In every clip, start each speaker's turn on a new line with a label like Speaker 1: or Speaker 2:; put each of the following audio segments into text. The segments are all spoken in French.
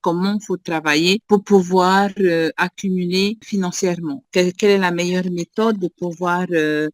Speaker 1: comment faut travailler pour pouvoir accumuler financièrement. Quelle est la meilleure méthode de pouvoir,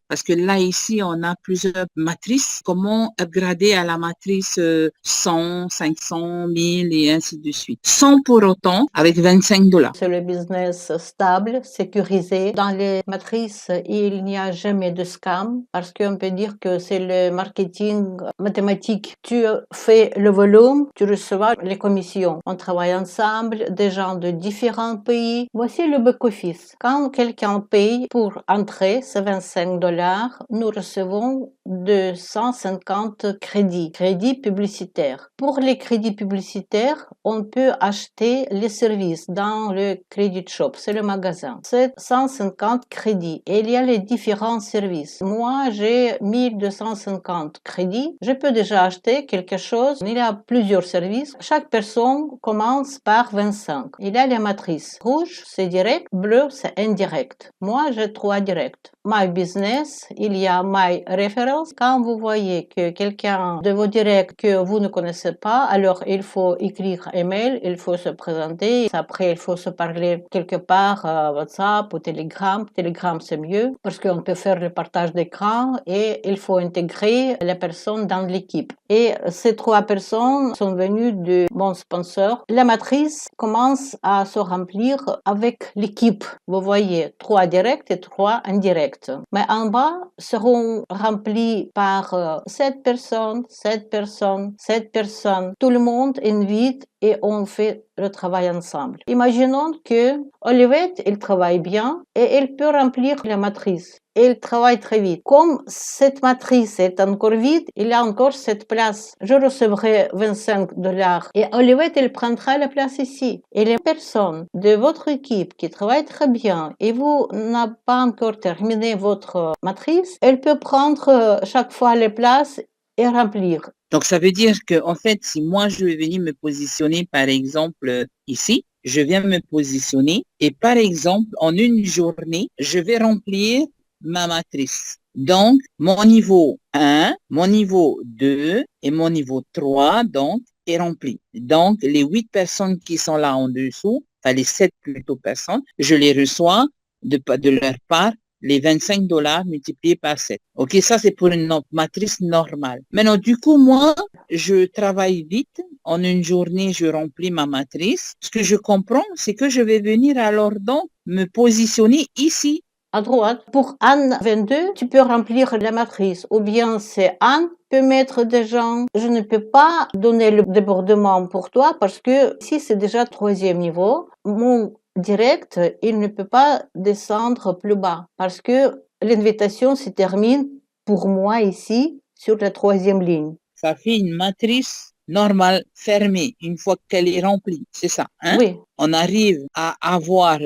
Speaker 1: parce que là, ici, on a plusieurs matrices. Comment upgrader à la matrice 100, 500, 1000 et ainsi de suite. Sans pour autant, avec $25.
Speaker 2: C'est le business stable, sécurisé. Dans les matrices, il n'y a jamais de scam parce qu'on peut dire que c'est le marketing mathématique. Tu fais le volume, tu reçois les commissions. On travaille ensemble, des gens de différents pays. Voici le back-office. Quand quelqu'un paye pour entrer, c'est $25, nous recevons 250 crédits publicitaires. Pour les crédits publicitaires, on peut acheter les services dans le credit shop, c'est le magasin. C'est 150 crédits et il y a les différents services. Moi, j'ai 1250 crédits. Je peux déjà acheter quelque chose. Il y a plusieurs services. Chaque personne commence par 25. Il y a les matrices. Rouge, c'est direct. Bleu, c'est indirect. Moi, j'ai 3 directs. My Business, il y a My Referrals. Quand vous voyez que quelqu'un de vos directs que vous ne connaissez pas, alors il faut écrire email, il faut se présenter. Après, il faut se parler quelque part, WhatsApp ou Telegram. Telegram, c'est mieux parce qu'on peut faire le partage d'écran et il faut intégrer les personnes dans l'équipe. Et ces 3 personnes sont venues de mon sponsor. La matrice commence à se remplir avec l'équipe. Vous voyez, 3 directs et 3 indirects. Mais en bas seront remplis par 7 personnes, 7 personnes, 7 personnes. Tout le monde invite et on fait le travail ensemble. Imaginons que Olivier, il travaille bien et il peut remplir la matrice. Il travaille très vite. Comme cette matrice est encore vide, il y a encore cette place. Je recevrai $25 et Olivier, il prendra la place ici. Et les personnes de votre équipe qui travaillent très bien et vous n'avez pas encore terminé votre matrice, elle peut prendre chaque fois les places et remplir.
Speaker 1: Donc, ça veut dire que, en fait, si moi, je vais venir me positionner, par exemple, ici, je viens me positionner et, par exemple, en une journée, je vais remplir ma matrice. Donc, mon niveau 1, mon niveau 2 et mon niveau 3, donc, est rempli. Donc, les 8 personnes qui sont là en dessous, enfin, les 7 plutôt personnes, je les reçois de leur part les $25 multipliés par 7. OK, ça c'est pour une matrice normale. Maintenant, du coup, moi, je travaille vite. En une journée, je remplis ma matrice. Ce que je comprends, c'est que je vais venir alors donc me positionner ici.
Speaker 2: À droite, pour Anne 22, tu peux remplir la matrice. Ou bien c'est Anne peut mettre des gens. Je ne peux pas donner le débordement pour toi parce que si c'est déjà 3e niveau, mon direct, il ne peut pas descendre plus bas parce que l'invitation se termine pour moi ici sur la 3e ligne.
Speaker 1: Ça fait une matrice normale fermée une fois qu'elle est remplie, c'est ça, hein?
Speaker 2: Oui.
Speaker 1: On arrive à avoir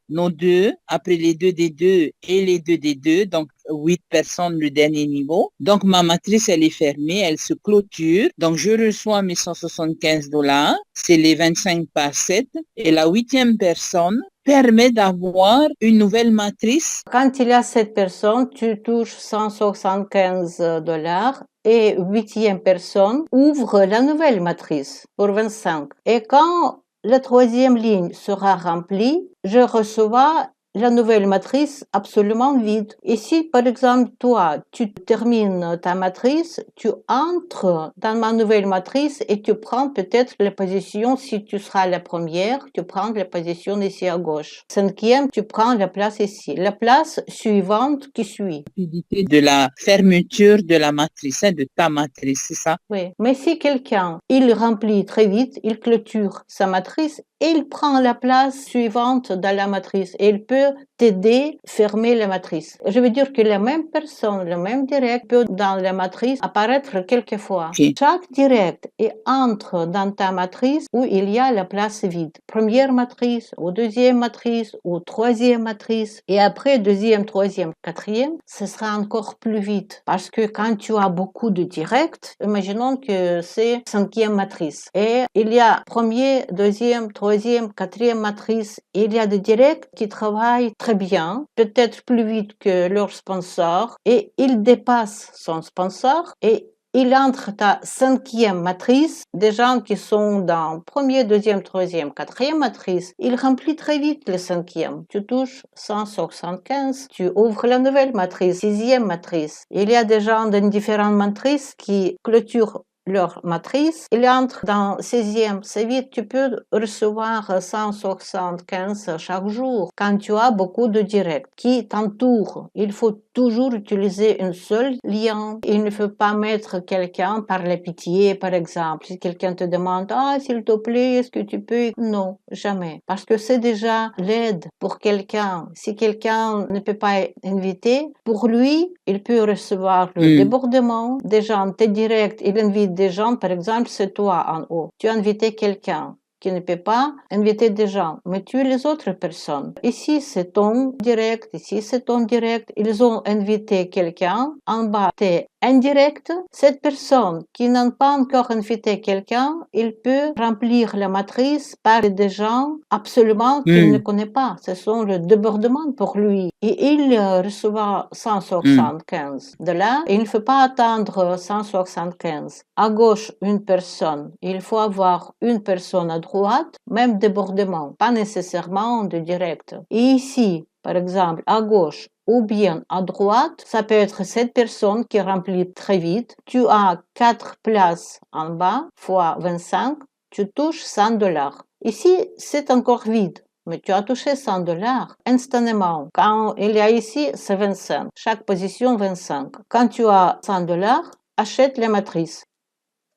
Speaker 1: nos deux, après les 2 des 2 et les 2 des 2, donc 8 personnes le dernier niveau. Donc ma matrice, elle est fermée, elle se clôture. Donc je reçois mes $175, c'est les 25 par 7. Et la 8e personne permet d'avoir une nouvelle matrice.
Speaker 2: Quand il y a 7 personnes, tu touches $175 et 8e personne ouvre la nouvelle matrice pour 25. Et quand la 3e ligne sera remplie, je reçois la nouvelle matrice absolument vide. Et si, par exemple, toi, tu termines ta matrice, tu entres dans ma nouvelle matrice et tu prends peut-être la position, si tu seras la première, tu prends la position ici à gauche. 5e, tu prends la place ici. La place suivante qui suit.
Speaker 1: De la fermeture de la matrice, de ta matrice, c'est ça?
Speaker 2: Oui. Mais si quelqu'un, il remplit très vite, il clôture sa matrice et il prend la place suivante dans la matrice et il peut t'aider à fermer la matrice. Je veux dire que la même personne, le même direct peut dans la matrice apparaître quelquefois.
Speaker 1: Okay.
Speaker 2: Chaque direct entre dans ta matrice où il y a la place vide. Première matrice, ou 2e matrice, ou 3e matrice et après 2e, 3e, 4e, ce sera encore plus vite parce que quand tu as beaucoup de directs, imaginons que c'est 5e matrice et il y a 1er, 2e, 3e, 4e matrice, il y a des directs qui travaillent très bien, peut-être plus vite que leur sponsor et ils dépassent son sponsor et il entre ta cinquième matrice, des gens qui sont dans première, deuxième, troisième, quatrième matrice, il remplit très vite le cinquième. Tu touches 175, tu ouvres la nouvelle matrice, sixième matrice. Il y a des gens dans différentes matrices qui clôturent leur matrice, il entre dans 16e, c'est vite, tu peux recevoir 175 chaque jour quand tu as beaucoup de directs qui t'entourent. Il faut toujours utiliser un seul lien. Il ne faut pas mettre quelqu'un par la pitié, par exemple. Si quelqu'un te demande, ah, s'il te plaît, est-ce que tu peux? Non, jamais. Parce que c'est déjà l'aide pour quelqu'un. Si quelqu'un ne peut pas inviter, pour lui, il peut recevoir le débordement. Des gens, tes directs, il invite des gens, par exemple, c'est toi en haut. Tu as invité quelqu'un qui ne peut pas inviter des gens, mais tu es les autres personnes. Ici, c'est ton direct, ici, c'est ton direct. Ils ont invité quelqu'un. En bas, t'es indirect. Cette personne qui n'a pas encore invité quelqu'un, il peut remplir la matrice par des gens absolument qu'il ne connaît pas. Ce sont le débordement pour lui. Et il recevra 175 $. Il ne faut pas attendre 175. À gauche, une personne. Il faut avoir une personne à droite, même débordement, pas nécessairement de direct. Et ici, par exemple, à gauche ou bien à droite, ça peut être cette personne qui remplit très vite. Tu as 4 places en bas, fois 25, tu touches 100 $. Ici, c'est encore vide. Mais tu as touché 100 $ instantanément. Quand il y a ici, c'est 25. Chaque position, 25. Quand tu as 100 $, achète les matrices.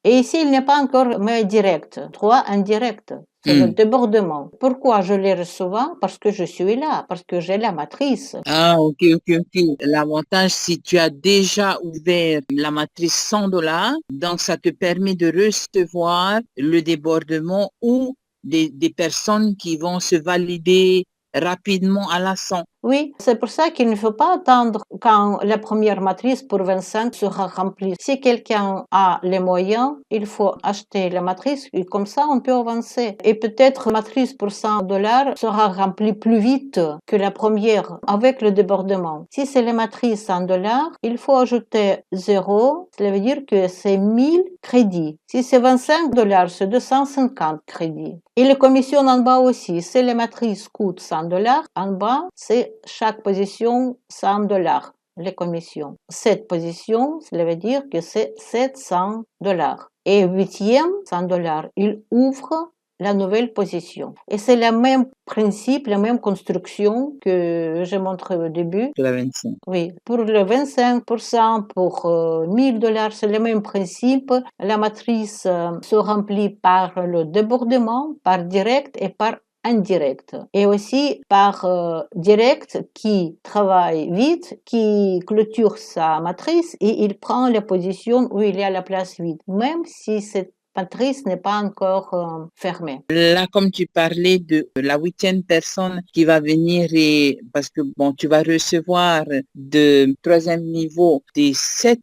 Speaker 2: Et ici, il n'y a pas encore mes directs. 3 indirects. C'est le débordement. Pourquoi je les reçois? Parce que je suis là, parce que j'ai la matrice.
Speaker 1: Ah, ok, ok, ok. L'avantage, si tu as déjà ouvert la matrice 100 $, donc ça te permet de recevoir le débordement ou des personnes qui vont se valider rapidement à la 100.
Speaker 2: Oui, c'est pour ça qu'il ne faut pas attendre quand la première matrice pour 25 sera remplie. Si quelqu'un a les moyens, il faut acheter la matrice et comme ça on peut avancer. Et peut-être la matrice pour 100 $ sera remplie plus vite que la première avec le débordement. Si c'est la matrice 100 $, il faut ajouter 0, cela veut dire que c'est 1000 crédits. Si c'est 25 $, c'est 250 crédits. Et les commissions en bas aussi, si la matrice coûte 100 $, en bas, c'est chaque position 100 $, les commissions. Cette position, cela veut dire que c'est 700 $. Et huitième, 100 $, il ouvre la nouvelle position. Et c'est le même principe, la même construction que j'ai montré au début.
Speaker 1: De la 25.
Speaker 2: Oui, pour le 25%, pour 1000 $, c'est le même principe. La matrice se remplit par le débordement, par direct et par indirect. Et aussi par direct qui travaille vite, qui clôture sa matrice et il prend la position où il y a la place vide, même si cette matrice n'est pas encore fermée.
Speaker 1: Là, comme tu parlais de la 8e personne qui va venir et parce que bon, tu vas recevoir de 3e niveau des 7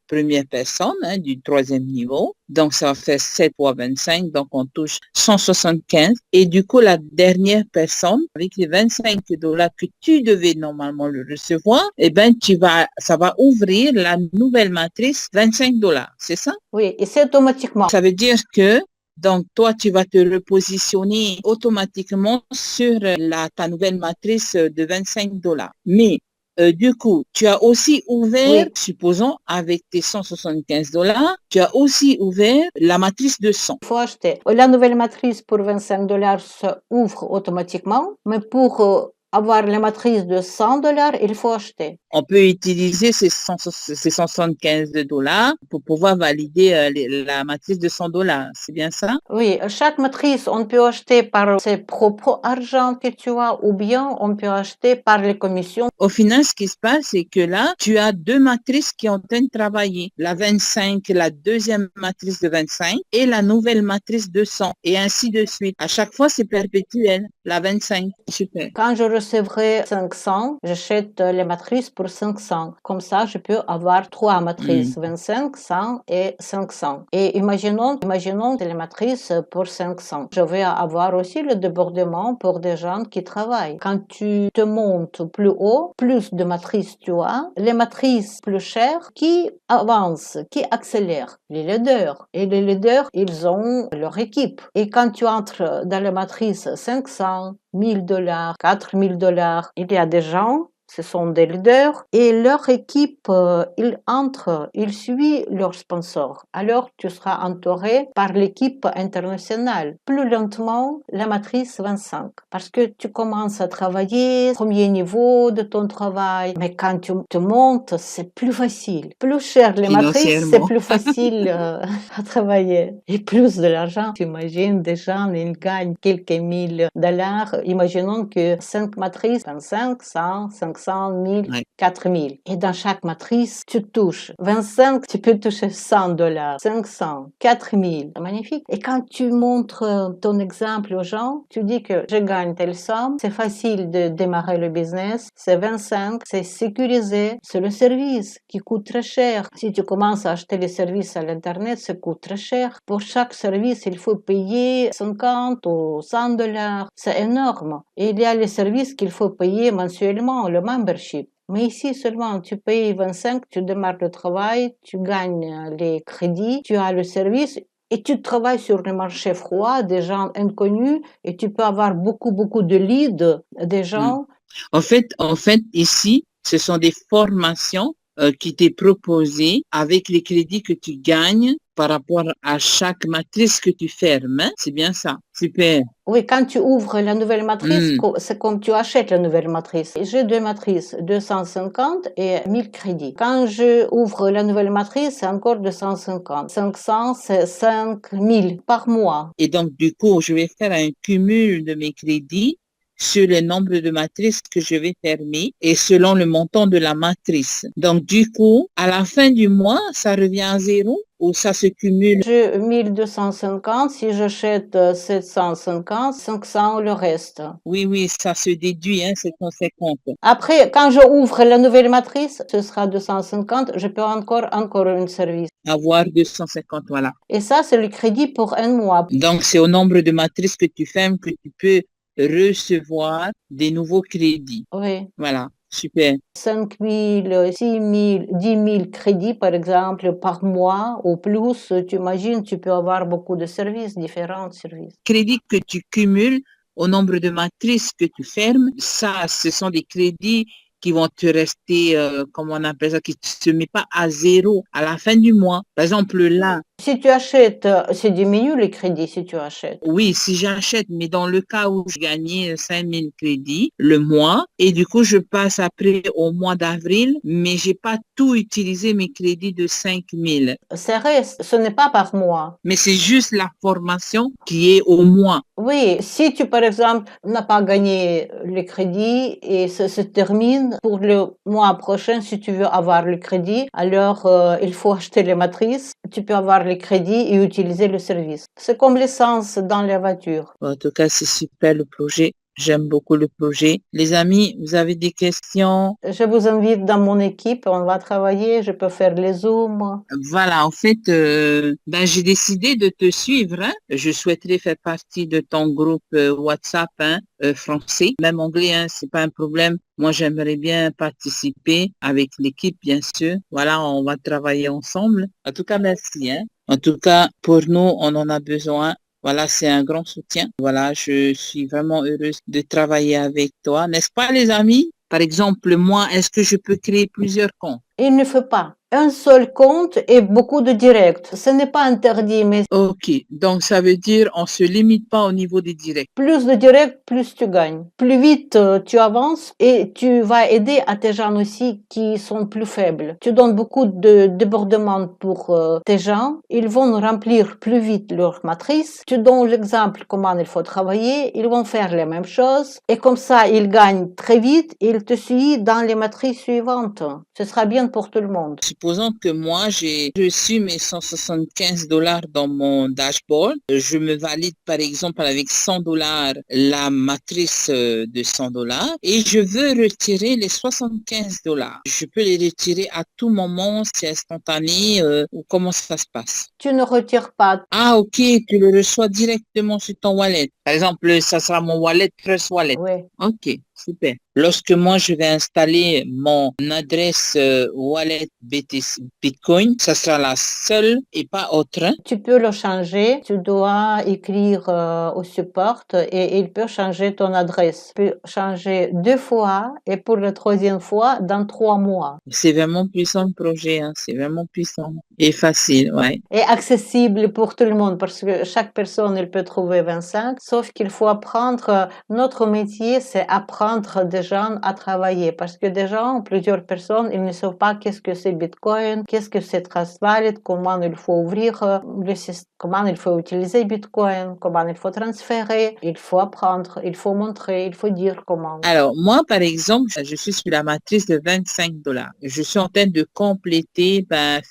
Speaker 1: premières personnes du 3e niveau. Donc, ça va faire 7 fois 25. Donc, on touche 175. Et du coup, la dernière personne, avec les 25 $ que tu devais normalement le recevoir, eh ben, ça va ouvrir la nouvelle matrice 25 $. C'est ça?
Speaker 2: Oui, et c'est automatiquement.
Speaker 1: Ça veut dire que donc, toi, tu vas te repositionner automatiquement sur ta nouvelle matrice de 25 $. Mais du coup, tu as aussi ouvert, supposons, avec tes 175 $, tu as aussi ouvert la matrice de 100.
Speaker 2: Il faut acheter. La nouvelle matrice pour 25 $ se ouvre automatiquement, mais pour avoir la matrice de 100 $, il faut acheter.
Speaker 1: On peut utiliser ces 175 $ pour pouvoir valider la matrice de 100 $. C'est bien ça?
Speaker 2: Oui, chaque matrice, on peut acheter par ses propres argent que tu as ou bien on peut acheter par les commissions.
Speaker 1: Au final, ce qui se passe, c'est que là, tu as 2 matrices qui ont en train de travailler. La 25, la deuxième matrice de 25 et la nouvelle matrice de 100 et ainsi de suite. À chaque fois, c'est perpétuel. La 25. Super.
Speaker 2: Quand je recevrai 500, j'achète les matrices pour 500. Comme ça, je peux avoir 3 matrices, 25, 100 et 500. Et imaginons les matrices pour 500. Je vais avoir aussi le débordement pour des gens qui travaillent. Quand tu te montes plus haut, plus de matrices tu as, les matrices plus chères qui avancent, qui accélèrent, les leaders. Et les leaders, ils ont leur équipe. Et quand tu entres dans la matrice 500, $1000, $4000, il y a des gens, ce sont des leaders, et leur équipe, ils entrent, ils suivent leurs sponsors. Alors, tu seras entouré par l'équipe internationale. Plus lentement, la matrice 25. Parce que tu commences à travailler, premier niveau de ton travail. Mais quand tu te montes, c'est plus facile. Plus cher les matrices, c'est plus facile à travailler. Et plus de l'argent. Tu imagines, des gens, ils gagnent quelques $1000. Imaginons que 5 matrices, 25, 100, 500, 1000, 4000. Et dans chaque matrice, tu touches 25, tu peux toucher $100, 500, 4000. C'est magnifique. Et quand tu montres ton exemple aux gens, tu dis que je gagne telle somme, c'est facile de démarrer le business, c'est 25, c'est sécurisé, c'est le service qui coûte très cher. Si tu commences à acheter les services à l'internet, ça coûte très cher. Pour chaque service, il faut payer 50 ou $100. C'est énorme. Et il y a les services qu'il faut payer mensuellement, le membership. Mais ici seulement, tu payes 25, tu démarres le travail, tu gagnes les crédits, tu as le service et tu travailles sur le marché froid, des gens inconnus, et tu peux avoir beaucoup de leads, des gens.
Speaker 1: En fait, ici, ce sont des formations qui t'est proposées avec les crédits que tu gagnes par rapport à chaque matrice que tu fermes. Hein? C'est bien ça. Super.
Speaker 2: Oui, quand tu ouvres la nouvelle matrice, c'est comme tu achètes la nouvelle matrice. J'ai 2 matrices, 250 et 1000 crédits. Quand je ouvre la nouvelle matrice, c'est encore 250. 500, c'est 5000 par mois.
Speaker 1: Et donc, du coup, je vais faire un cumul de mes crédits sur le nombre de matrices que je vais fermer et selon le montant de la matrice. Donc, du coup, à la fin du mois, ça revient à zéro ou ça se cumule?
Speaker 2: J'ai 1250, si j'achète 750, 500 le reste.
Speaker 1: Oui, ça se déduit, hein, c'est conséquent.
Speaker 2: Après, quand je ouvre la nouvelle matrice, ce sera 250, je peux encore un service.
Speaker 1: Avoir 250, voilà.
Speaker 2: Et ça, c'est le crédit pour un mois.
Speaker 1: Donc, c'est au nombre de matrices que tu fermes que tu peux recevoir des nouveaux crédits.
Speaker 2: Oui.
Speaker 1: Voilà, super.
Speaker 2: 5000, 6000, 10 000 crédits, par exemple, par mois ou plus, tu imagines, tu peux avoir beaucoup de services, différents services.
Speaker 1: Crédits que tu cumules au nombre de matrices que tu fermes, ça, ce sont des crédits qui vont te rester, comment on appelle ça, qui ne se met pas à zéro à la fin du mois. Par exemple, là.
Speaker 2: Si tu achètes, c'est diminue les crédits si tu achètes.
Speaker 1: Oui, si j'achète, mais dans le cas où je gagnais 5000 crédits le mois, et du coup, je passe après au mois d'avril, mais j'ai pas tout utilisé mes crédits de 5000.
Speaker 2: Ça reste, ce n'est pas par mois.
Speaker 1: Mais c'est juste la formation qui est au mois.
Speaker 2: Oui, si tu, par exemple, n'as pas gagné les crédits et ça se termine pour le mois prochain, si tu veux avoir le crédit, alors il faut acheter les matrices. Tu peux avoir les crédits et utiliser le service. C'est comme l'essence dans les voitures.
Speaker 1: En tout cas, c'est super le projet. J'aime beaucoup le projet. Les amis, vous avez des questions?
Speaker 2: Je vous invite dans mon équipe, on va travailler, je peux faire les Zooms.
Speaker 1: Voilà, en fait, j'ai décidé de te suivre. Hein. Je souhaiterais faire partie de ton groupe WhatsApp français, même anglais, hein, c'est pas un problème. Moi, j'aimerais bien participer avec l'équipe, bien sûr. Voilà, on va travailler ensemble. En tout cas, merci. Hein. En tout cas, pour nous, on en a besoin. Voilà, c'est un grand soutien. Voilà, je suis vraiment heureuse de travailler avec toi. N'est-ce pas, les amis? Par exemple, moi, est-ce que je peux créer plusieurs comptes?
Speaker 2: Il ne faut pas un seul compte et beaucoup de directs. Ce n'est pas interdit, mais...
Speaker 1: Ok, donc ça veut dire on se limite pas au niveau des directs.
Speaker 2: Plus de directs, plus tu gagnes. Plus vite tu avances et tu vas aider à tes gens aussi qui sont plus faibles. Tu donnes beaucoup de débordements pour tes gens. Ils vont remplir plus vite leur matrice. Tu donnes l'exemple comment il faut travailler. Ils vont faire les mêmes choses. Et comme ça, ils gagnent très vite et ils te suivent dans les matrices suivantes. Ce sera bien pour tout le monde.
Speaker 1: supposons que moi, j'ai reçu mes 175 dollars dans mon dashboard. Je me valide, par exemple, avec 100 dollars la matrice de 100 dollars et je veux retirer les 75 dollars. Je peux les retirer à tout moment, c'est instantané ou comment ça se passe?
Speaker 2: Tu ne retires pas.
Speaker 1: Ah, ok, tu le reçois directement sur ton wallet. Par exemple, ça sera mon wallet Trust Wallet.
Speaker 2: Oui.
Speaker 1: Ok, super. Lorsque moi, je vais installer mon adresse wallet BTC Bitcoin, ça sera la seule et pas autre.
Speaker 2: Tu peux le changer. Tu dois écrire au support et il peut changer ton adresse. Tu peux changer 2 fois et pour la 3e fois dans 3 mois.
Speaker 1: C'est vraiment puissant le projet, hein. C'est vraiment puissant et facile, ouais.
Speaker 2: Et accessible pour tout le monde parce que chaque personne, elle peut trouver 25, sauf qu'il faut apprendre. Notre métier, c'est apprendre des gens à travailler parce que des gens, plusieurs personnes, ils ne savent pas qu'est-ce que c'est Bitcoin, qu'est-ce que c'est Trust Wallet, comment il faut ouvrir le système, comment il faut utiliser Bitcoin, comment il faut transférer. Il faut apprendre, il faut montrer, il faut dire comment.
Speaker 1: Alors, moi, par exemple, je suis sur la matrice de 25 dollars. Je suis en train de compléter,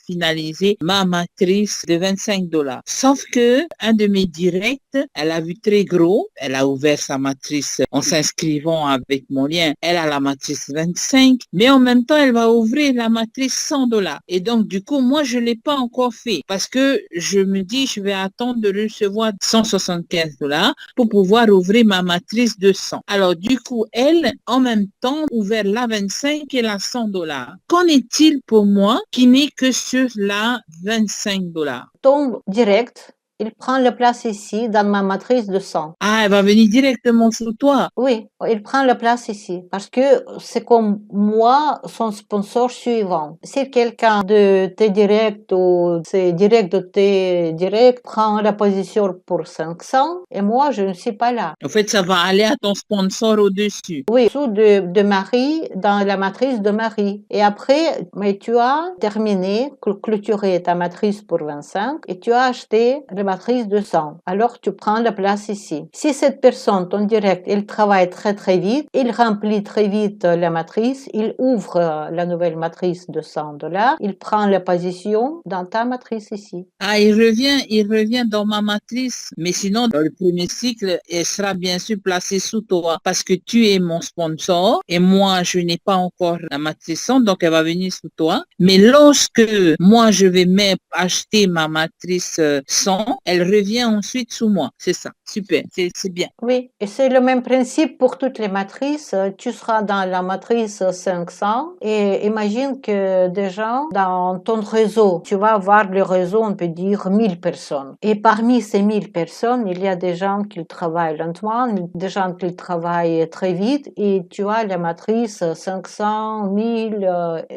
Speaker 1: finaliser ma matrice de 25 dollars. Sauf que un de mes directs, elle a vu très gros. Elle a ouvert sa matrice en s'inscrivant avec mon lien. Elle a la matrice 25, mais en même temps, elle va ouvrir la matrice 100 dollars. Et donc, du coup, moi, je l'ai pas encore fait parce que je me dis, je vais attendre de recevoir 175 dollars pour pouvoir ouvrir ma matrice de 100. Alors, du coup, elle, en même temps, ouvert la 25 et la 100 dollars. Qu'en est-il pour moi qui n'est que sur la 25 dollars?
Speaker 2: Ton direct, il prend la place ici dans ma matrice de 100.
Speaker 1: Ah, elle va venir directement sous toi.
Speaker 2: Oui, il prend la place ici parce que c'est comme moi, son sponsor suivant. Si quelqu'un de tes directs ou c'est direct de tes directs prend la position pour 500 et moi, je ne suis pas là.
Speaker 1: En fait, ça va aller à ton sponsor au-dessus.
Speaker 2: Oui, sous de Marie, dans la matrice de Marie. Et après, mais tu as terminé, clôturé ta matrice pour 25 et tu as acheté la matrice de 100. Alors, tu prends la place ici. Si cette personne, ton direct, il travaille très très vite, il remplit très vite la matrice, il ouvre la nouvelle matrice de 100 dollars, il prend la position dans ta matrice ici.
Speaker 1: Ah, il revient dans ma matrice. Mais sinon, dans le premier cycle, elle sera bien sûr placée sous toi parce que tu es mon sponsor et moi, je n'ai pas encore la matrice 100, donc elle va venir sous toi. Mais lorsque moi, je vais même acheter ma matrice 100, elle revient ensuite sous moi. C'est ça. Super. C'est bien.
Speaker 2: Oui, et c'est le même principe pour toutes les matrices. Tu seras dans la matrice 500 et imagine que des gens dans ton réseau, tu vas avoir le réseau, on peut dire 1000 personnes. Et parmi ces 1000 personnes, il y a des gens qui travaillent lentement, des gens qui travaillent très vite et tu as la matrice 500, 1000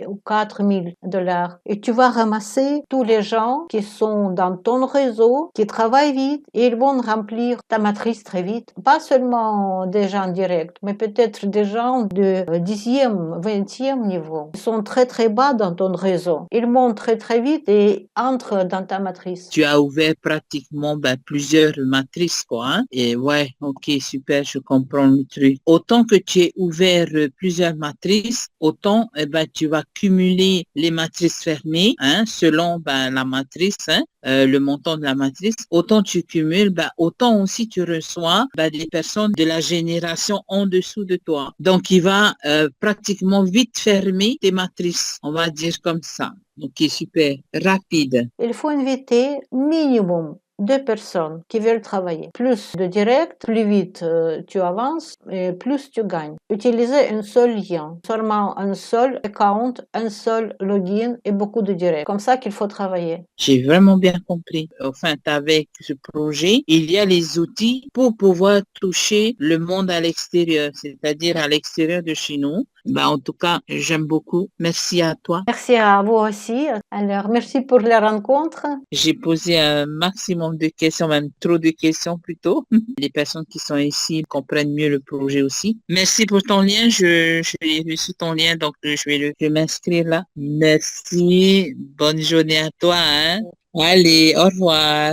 Speaker 2: ou 4000 dollars. Et tu vas ramasser tous les gens qui sont dans ton réseau, qui travaillent vite et ils vont remplir ta matrice très vite. Pas seulement des gens directs, mais peut-être des gens de 10e, 20e niveau. Ils sont très très bas dans ton réseau. Ils montent très très vite et entrent dans ta matrice.
Speaker 1: Tu as ouvert pratiquement plusieurs matrices, quoi. Hein? Et ouais, ok, super, je comprends le truc. Autant que tu aies ouvert plusieurs matrices, autant tu vas cumuler les matrices fermées, hein, selon la matrice, hein, le montant de la matrice. Autant tu cumules, autant aussi tu reçois des personnes de la génération en dessous de toi. Donc, il va pratiquement vite fermer tes matrices, on va dire comme ça. Ok, super, rapide.
Speaker 2: Il faut inviter minimum 2 personnes qui veulent travailler. Plus de direct, plus vite tu avances et plus tu gagnes. Utilisez un seul lien, seulement un seul account, un seul login et beaucoup de direct. Comme ça qu'il faut travailler.
Speaker 1: J'ai vraiment bien compris. Enfin, avec ce projet, il y a les outils pour pouvoir toucher le monde à l'extérieur, c'est-à-dire à l'extérieur de chez nous. En tout cas, j'aime beaucoup. Merci à toi.
Speaker 2: Merci à vous aussi. Alors, merci pour la rencontre.
Speaker 1: J'ai posé un maximum de questions, même trop de questions plutôt. Les personnes qui sont ici comprennent mieux le projet aussi. Merci pour ton lien. Je l'ai reçu ton lien, donc je vais m'inscrire là. Merci. Bonne journée à toi. Hein? Allez, au revoir.